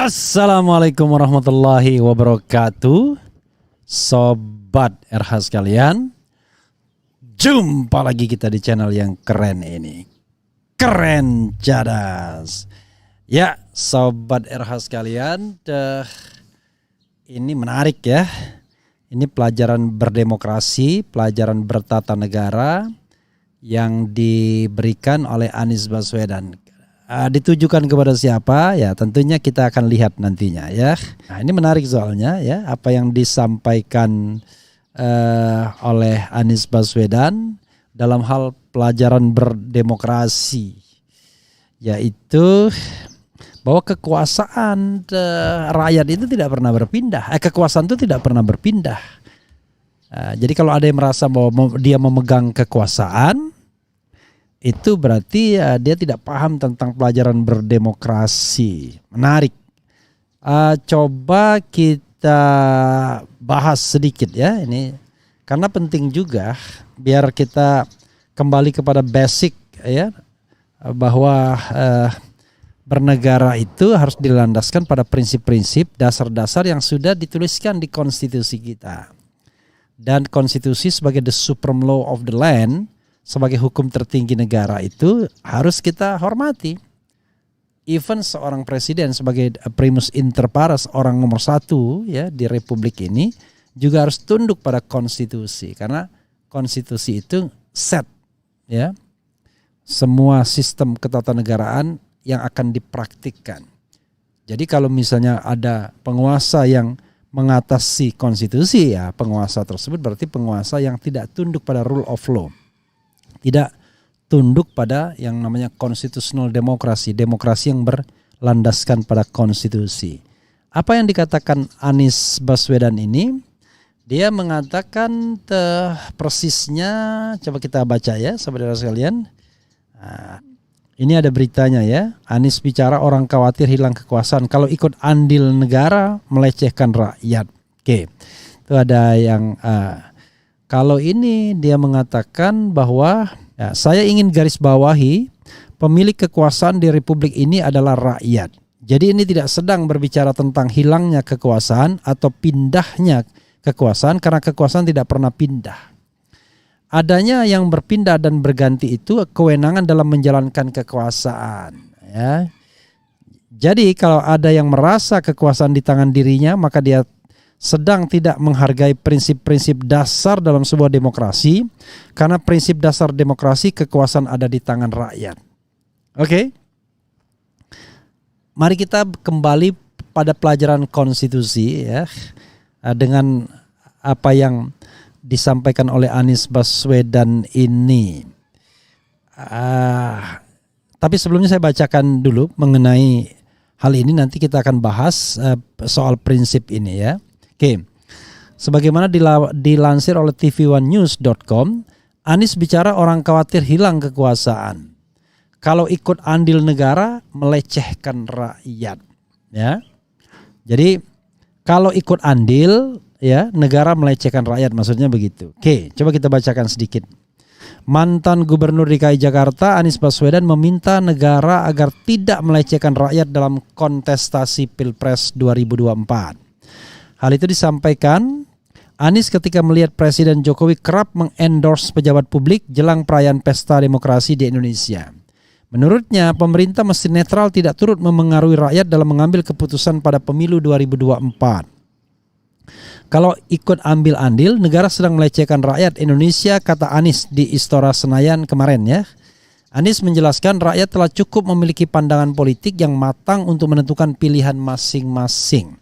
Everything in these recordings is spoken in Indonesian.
Assalamualaikum warahmatullahi wabarakatuh. Sobat RH sekalian, jumpa lagi kita di channel yang keren ini, Keren Cadas. Ya, Sobat RH sekalian, ini menarik ya. Ini pelajaran berdemokrasi, pelajaran bertata negara yang diberikan oleh Anies Baswedan. Ditujukan kepada siapa? Ya tentunya kita akan lihat nantinya ya. Nah, ini menarik soalnya ya, apa yang disampaikan oleh Anies Baswedan dalam hal pelajaran berdemokrasi, yaitu bahwa kekuasaan rakyat itu tidak pernah berpindah. Kekuasaan itu tidak pernah berpindah. Jadi kalau ada yang merasa bahwa dia memegang kekuasaan, itu berarti dia tidak paham tentang pelajaran berdemokrasi. Menarik. Coba kita bahas sedikit ya ini, karena penting juga biar kita kembali kepada basic ya, bahwa bernegara itu harus dilandaskan pada prinsip-prinsip dasar-dasar yang sudah dituliskan di konstitusi kita. Dan konstitusi sebagai the supreme law of the land, sebagai hukum tertinggi negara itu harus kita hormati. Even seorang presiden sebagai primus inter pares, orang nomor satu ya di republik ini, juga harus tunduk pada konstitusi, karena konstitusi itu set ya semua sistem ketatanegaraan yang akan dipraktikkan. Jadi kalau misalnya ada penguasa yang mengatasi konstitusi, ya penguasa tersebut berarti penguasa yang tidak tunduk pada rule of law, tidak tunduk pada yang namanya constitutional demokrasi, demokrasi yang berlandaskan pada konstitusi. Apa yang dikatakan Anies Baswedan ini? Dia mengatakan persisnya, coba kita baca ya saudara sekalian. Ini ada beritanya ya. Anies bicara orang khawatir hilang kekuasaan kalau ikut andil negara melecehkan rakyat. Oke, itu ada yang kalau ini dia mengatakan bahwa ya, saya ingin garis bawahi pemilik kekuasaan di republik ini adalah rakyat. Jadi ini tidak sedang berbicara tentang hilangnya kekuasaan atau pindahnya kekuasaan, karena kekuasaan tidak pernah pindah. Adanya yang berpindah dan berganti itu kewenangan dalam menjalankan kekuasaan. Ya. Jadi kalau ada yang merasa kekuasaan di tangan dirinya, maka dia sedang tidak menghargai prinsip-prinsip dasar dalam sebuah demokrasi, karena prinsip dasar demokrasi kekuasaan ada di tangan rakyat. Oke. Mari kita kembali pada pelajaran konstitusi ya, dengan apa yang disampaikan oleh Anies Baswedan ini. Tapi sebelumnya saya bacakan dulu mengenai hal ini, nanti kita akan bahas soal prinsip ini ya. Oke, sebagaimana dilansir oleh tv1news.com, Anies bicara orang khawatir hilang kekuasaan kalau ikut andil negara melecehkan rakyat. Ya, jadi kalau ikut andil ya negara melecehkan rakyat, maksudnya begitu. Oke, coba kita bacakan sedikit. Mantan Gubernur DKI Jakarta Anies Baswedan meminta negara agar tidak melecehkan rakyat dalam kontestasi Pilpres 2024. Hal itu disampaikan Anies ketika melihat Presiden Jokowi kerap mengendorse pejabat publik jelang perayaan pesta demokrasi di Indonesia. Menurutnya, pemerintah mesti netral, tidak turut memengaruhi rakyat dalam mengambil keputusan pada pemilu 2024. Kalau ikut ambil andil, negara sedang melecehkan rakyat Indonesia, kata Anies di Istora Senayan kemarin ya. Anies menjelaskan rakyat telah cukup memiliki pandangan politik yang matang untuk menentukan pilihan masing-masing.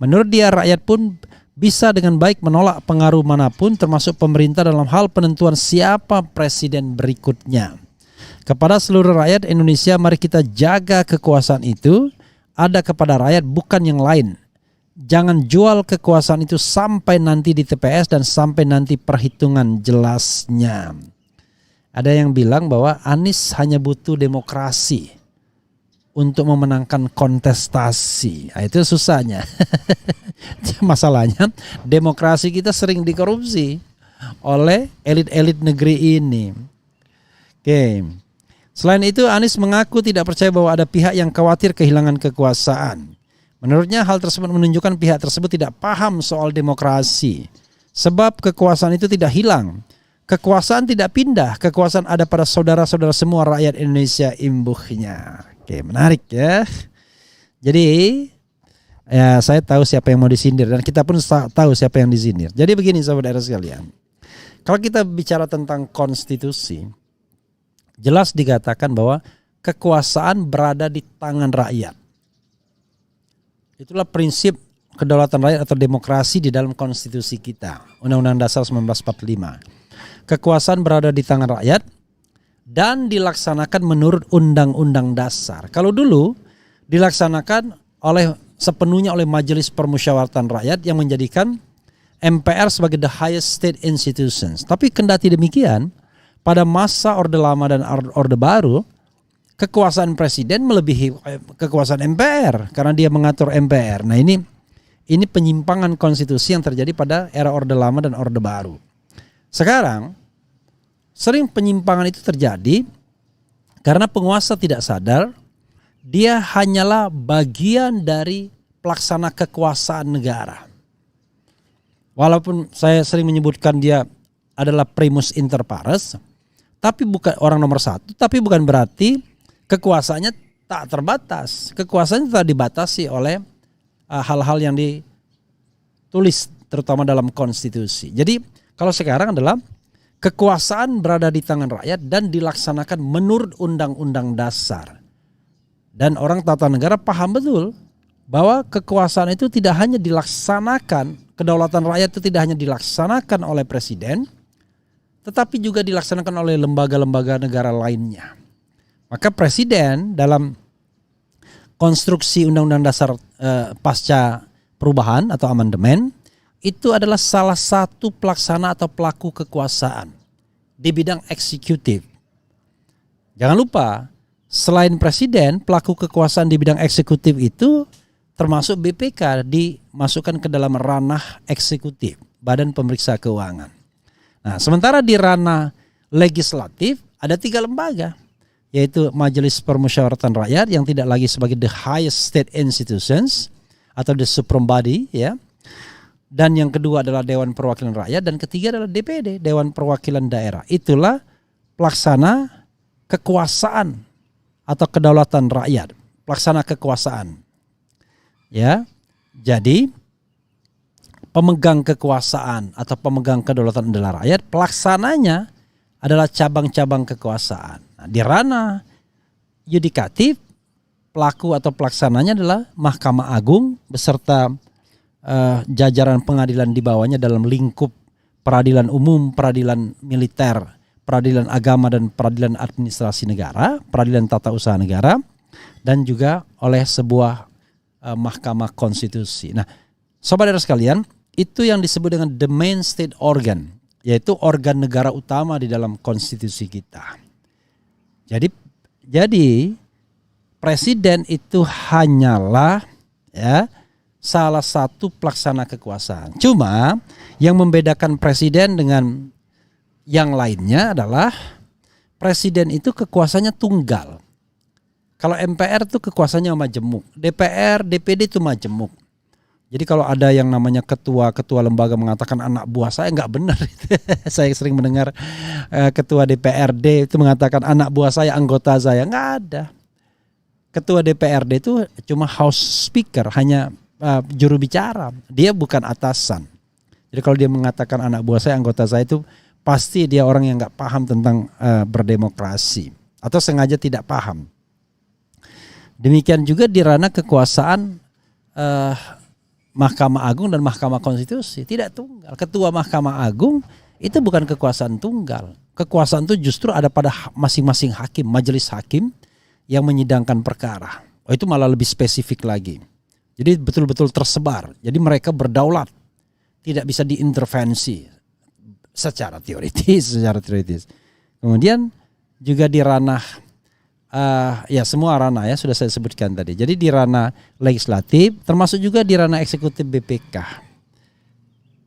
Menurut dia, rakyat pun bisa dengan baik menolak pengaruh manapun, termasuk pemerintah dalam hal penentuan siapa presiden berikutnya. Kepada seluruh rakyat Indonesia, mari kita jaga kekuasaan itu ada kepada rakyat, bukan yang lain. Jangan jual kekuasaan itu sampai nanti di TPS dan sampai nanti perhitungan jelasnya. Ada yang bilang bahwa Anies hanya butuh demokrasi untuk memenangkan kontestasi. Itu susahnya. Masalahnya demokrasi kita sering dikorupsi oleh elit-elit negeri ini. Oke. Selain itu, Anies mengaku tidak percaya bahwa ada pihak yang khawatir kehilangan kekuasaan. Menurutnya hal tersebut menunjukkan pihak tersebut tidak paham soal demokrasi. Sebab kekuasaan itu tidak hilang. Kekuasaan tidak pindah. Kekuasaan ada pada saudara-saudara semua rakyat Indonesia imbuhnya. Oke, menarik ya. Jadi ya saya tahu siapa yang mau disindir dan kita pun tahu siapa yang disindir. Jadi begini saudara sekalian. Kalau kita bicara tentang konstitusi, jelas dikatakan bahwa kekuasaan berada di tangan rakyat. Itulah prinsip kedaulatan rakyat atau demokrasi di dalam konstitusi kita, Undang-Undang Dasar 1945. Kekuasaan berada di tangan rakyat dan dilaksanakan menurut Undang-Undang Dasar. Kalau dulu dilaksanakan sepenuhnya oleh Majelis Permusyawaratan Rakyat yang menjadikan MPR sebagai the highest state institutions. Tapi kendati demikian, pada masa Orde Lama dan Orde Baru, kekuasaan presiden melebihi kekuasaan MPR karena dia mengatur MPR. Nah ini penyimpangan konstitusi yang terjadi pada era Orde Lama dan Orde Baru. Sekarang sering penyimpangan itu terjadi karena penguasa tidak sadar dia hanyalah bagian dari pelaksana kekuasaan negara. Walaupun saya sering menyebutkan dia adalah primus inter pares, tapi bukan orang nomor satu, tapi bukan berarti kekuasaannya tak terbatas. Kekuasaannya tak dibatasi oleh hal-hal yang ditulis terutama dalam konstitusi. Jadi kalau sekarang adalah kekuasaan berada di tangan rakyat dan dilaksanakan menurut Undang-Undang Dasar. Dan orang tata negara paham betul bahwa kekuasaan itu tidak hanya dilaksanakan, kedaulatan rakyat itu tidak hanya dilaksanakan oleh presiden, tetapi juga dilaksanakan oleh lembaga-lembaga negara lainnya. Maka presiden dalam konstruksi Undang-Undang Dasar pasca perubahan atau amandemen itu adalah salah satu pelaksana atau pelaku kekuasaan di bidang eksekutif. Jangan lupa, selain presiden, pelaku kekuasaan di bidang eksekutif itu termasuk BPK dimasukkan ke dalam ranah eksekutif, Badan Pemeriksa Keuangan. Nah, sementara di ranah legislatif ada 3 lembaga, yaitu Majelis Permusyawaratan Rakyat yang tidak lagi sebagai the highest state institutions atau the supreme body ya. Dan yang kedua adalah Dewan Perwakilan Rakyat dan ketiga adalah DPD, Dewan Perwakilan Daerah. Itulah pelaksana kekuasaan atau kedaulatan rakyat, pelaksana kekuasaan. Ya. Jadi pemegang kekuasaan atau pemegang kedaulatan adalah rakyat, pelaksananya adalah cabang-cabang kekuasaan. Nah, di ranah yudikatif, pelaku atau pelaksananya adalah Mahkamah Agung beserta jajaran pengadilan di bawahnya dalam lingkup peradilan umum, peradilan militer, peradilan agama dan peradilan administrasi negara, peradilan tata usaha negara, dan juga oleh sebuah mahkamah konstitusi. Nah, saudara sekalian, itu yang disebut dengan the main state organ, yaitu organ negara utama di dalam konstitusi kita. Jadi presiden itu hanyalah ya salah satu pelaksana kekuasaan. Cuma yang membedakan presiden dengan yang lainnya adalah presiden itu kekuasaannya tunggal. Kalau MPR itu kekuasaannya majemuk, DPR, DPD itu majemuk. Jadi kalau ada yang namanya ketua lembaga mengatakan anak buah saya, nggak benar. Saya sering mendengar ketua DPRD itu mengatakan anak buah saya, anggota saya, nggak ada. Ketua DPRD itu cuma house speaker, hanya juru bicara, dia bukan atasan. Jadi kalau dia mengatakan anak buah saya, anggota saya, itu pasti dia orang yang nggak paham tentang berdemokrasi atau sengaja tidak paham. Demikian juga di ranah kekuasaan Mahkamah Agung dan Mahkamah Konstitusi tidak tunggal. Ketua Mahkamah Agung itu bukan kekuasaan tunggal. Kekuasaan itu justru ada pada masing-masing hakim, majelis hakim yang menyidangkan perkara. Oh, itu malah lebih spesifik lagi. Jadi betul-betul tersebar. Jadi mereka berdaulat, tidak bisa diintervensi secara teoritis. Kemudian juga di ranah ya semua ranah ya sudah saya sebutkan tadi. Jadi di ranah legislatif, termasuk juga di ranah eksekutif BPK.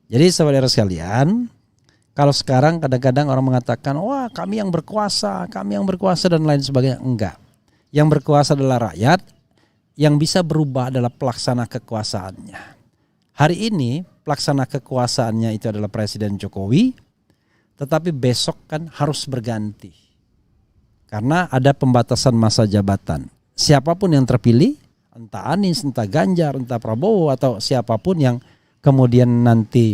Jadi saudara sekalian, kalau sekarang kadang-kadang orang mengatakan, wah kami yang berkuasa dan lain sebagainya. Enggak. Yang berkuasa adalah rakyat. yang bisa berubah adalah pelaksana kekuasaannya. Hari ini pelaksana kekuasaannya itu adalah Presiden Jokowi, tetapi besok kan harus berganti. Karena ada pembatasan masa jabatan. Siapapun yang terpilih, entah Anies, entah Ganjar, entah Prabowo, atau siapapun yang kemudian nanti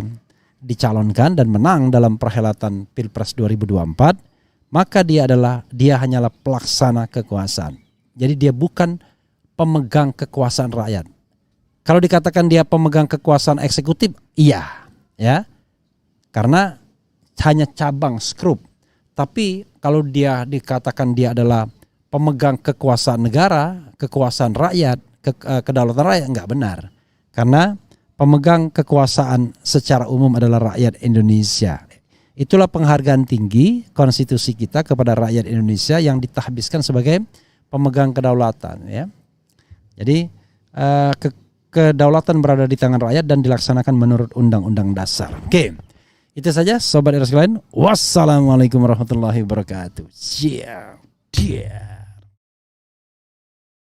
dicalonkan dan menang dalam perhelatan Pilpres 2024, maka dia hanyalah pelaksana kekuasaan. Jadi dia bukan pemegang kekuasaan rakyat. Kalau dikatakan dia pemegang kekuasaan eksekutif, iya, ya. Karena hanya cabang skrup. Tapi kalau dia dikatakan dia adalah pemegang kekuasaan negara, kekuasaan rakyat, kedaulatan rakyat, enggak benar. Karena pemegang kekuasaan secara umum adalah rakyat Indonesia. Itulah penghargaan tinggi konstitusi kita kepada rakyat Indonesia yang ditahbiskan sebagai pemegang kedaulatan, ya. Jadi kedaulatan berada di tangan rakyat dan dilaksanakan menurut Undang-Undang Dasar. Oke. Itu saja Sobat Era sekalian. Wassalamualaikum warahmatullahi wabarakatuh. Yeah.